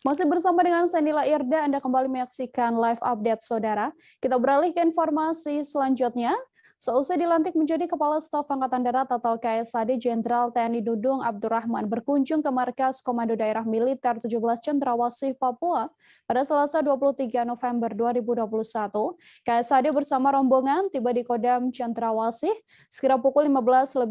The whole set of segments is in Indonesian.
Masih bersama dengan Sandila Irda, Anda kembali menyaksikan live update, Saudara. Kita beralih ke informasi selanjutnya. Seusai dilantik menjadi Kepala Staf Angkatan Darat atau KSAD, Jenderal TNI Dudung Abdurrahman berkunjung ke Markas Komando Daerah Militer 17 Cendrawasih, Papua pada Selasa 23 November 2021. KSAD bersama rombongan tiba di Kodam Cendrawasih sekira pukul 15.14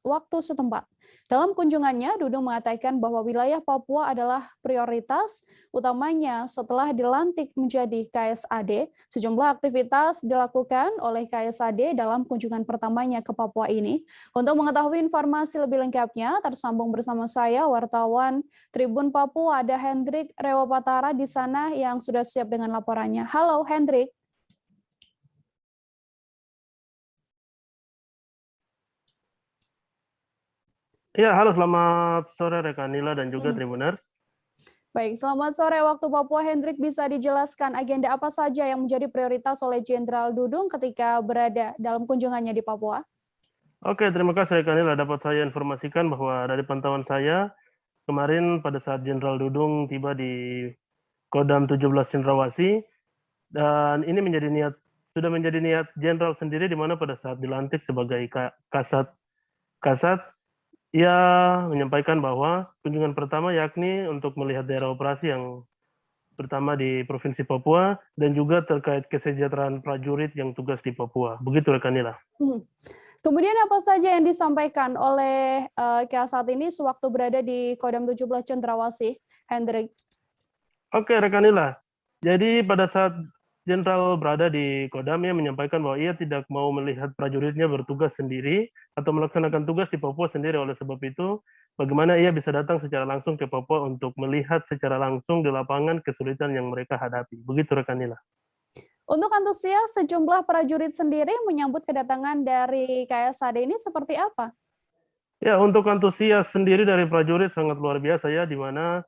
waktu setempat. Dalam kunjungannya, Dudung mengatakan bahwa wilayah Papua adalah prioritas utamanya setelah dilantik menjadi KSAD. Sejumlah aktivitas dilakukan oleh KSAD dalam kunjungan pertamanya ke Papua ini. Untuk mengetahui informasi lebih lengkapnya, tersambung bersama saya, wartawan Tribun Papua, ada Hendrik Rewapatara di sana yang sudah siap dengan laporannya. Halo, Hendrik. Ya, halo, selamat sore rekan Nila dan juga Tribuners. Baik, selamat sore waktu Papua. Hendrik, bisa dijelaskan agenda apa saja yang menjadi prioritas oleh Jenderal Dudung ketika berada dalam kunjungannya di Papua? Oke, terima kasih rekan Nila. Dapat saya informasikan bahwa dari pantauan saya, kemarin pada saat Jenderal Dudung tiba di Kodam 17 Cendrawasih, dan ini sudah menjadi niat Jenderal sendiri, di mana pada saat dilantik sebagai Kasat, ia menyampaikan bahwa kunjungan pertama yakni untuk melihat daerah operasi yang pertama di Provinsi Papua dan juga terkait kesejahteraan prajurit yang tugas di Papua. Begitu rekan Nila. Kemudian apa saja yang disampaikan oleh Kasat ini sewaktu berada di Kodam 17 Cendrawasih, Hendrik? Oke rekan Nila. Jadi pada saat Jenderal berada di Kodam, ia menyampaikan bahwa ia tidak mau melihat prajuritnya bertugas sendiri atau melaksanakan tugas di Papua sendiri. Oleh sebab itu, bagaimana ia bisa datang secara langsung ke Papua untuk melihat secara langsung di lapangan kesulitan yang mereka hadapi. Begitu rekan Nila. Untuk antusias sejumlah prajurit sendiri menyambut kedatangan dari KSAD ini seperti apa? Ya, untuk antusias sendiri dari prajurit sangat luar biasa ya, di mana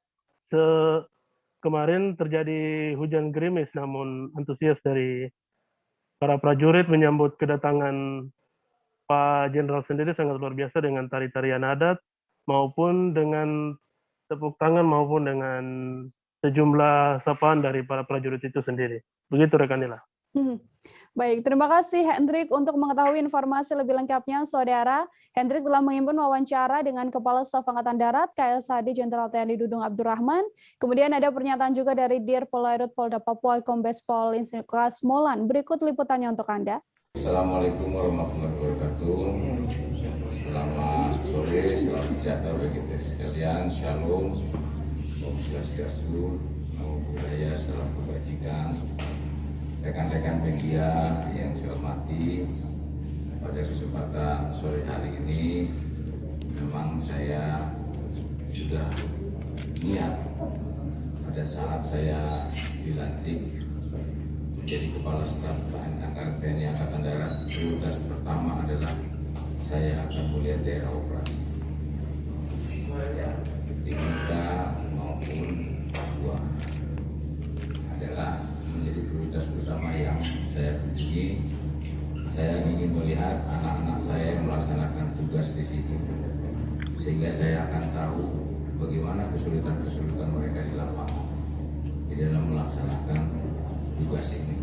kemarin terjadi hujan gerimis, namun antusias dari para prajurit menyambut kedatangan Pak Jenderal sendiri sangat luar biasa dengan tari-tarian adat, maupun dengan tepuk tangan, maupun dengan sejumlah sapaan dari para prajurit itu sendiri. Begitu rekan Nila. Baik, terima kasih Hendrik untuk mengetahui informasi lebih lengkapnya, Saudara. Hendrik telah mengimpun wawancara dengan Kepala Staf Angkatan Darat KSAD Jenderal TNI Dudung Abdurrahman. Kemudian ada pernyataan juga dari Dir Polairut Polda Papua Kombes Pol Insikas Molan. Berikut liputannya untuk Anda. Assalamualaikum warahmatullahi wabarakatuh. Selamat sore, selamat sejahtera bagi kita sekalian. Shalom, Om Swastiastu, Namo Buddhaya, salam kebajikan. Rekan-rekan media yang saya hormati, pada kesempatan sore hari ini memang saya sudah niat pada saat saya dilantik menjadi Kepala Staf TNI Angkatan Darat. Prioritas pertama adalah saya akan melihat daerah operasi, ya, Timika maupun Papua adalah menjadi prioritas utama yang saya kunjungi. Saya ingin melihat anak-anak saya yang melaksanakan tugas di situ, sehingga saya akan tahu bagaimana kesulitan-kesulitan mereka di lapangan di dalam melaksanakan tugas ini.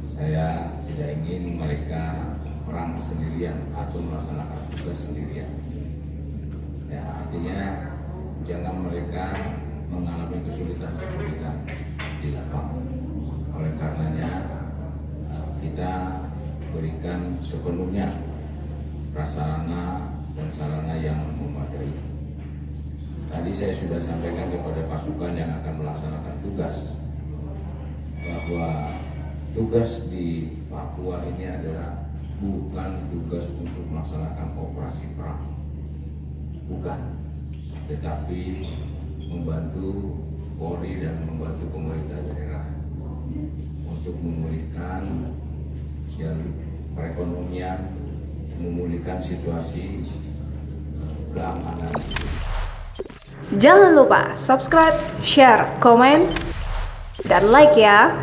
Saya tidak ingin mereka perang sendirian atau melaksanakan tugas sendirian. Ya, artinya jangan mereka mengalami kesulitan-kesulitan di lapangan. Oleh karenanya kita berikan sepenuhnya prasarana dan sarana yang memadai. Tadi saya sudah sampaikan kepada pasukan yang akan melaksanakan tugas bahwa tugas di Papua ini adalah bukan tugas untuk melaksanakan operasi perang, bukan, tetapi membantu Polri dan membantu pemerintah daerah untuk memulihkan jalur perekonomian, memulihkan situasi keamanan. Jangan lupa subscribe, share, komen, dan like ya.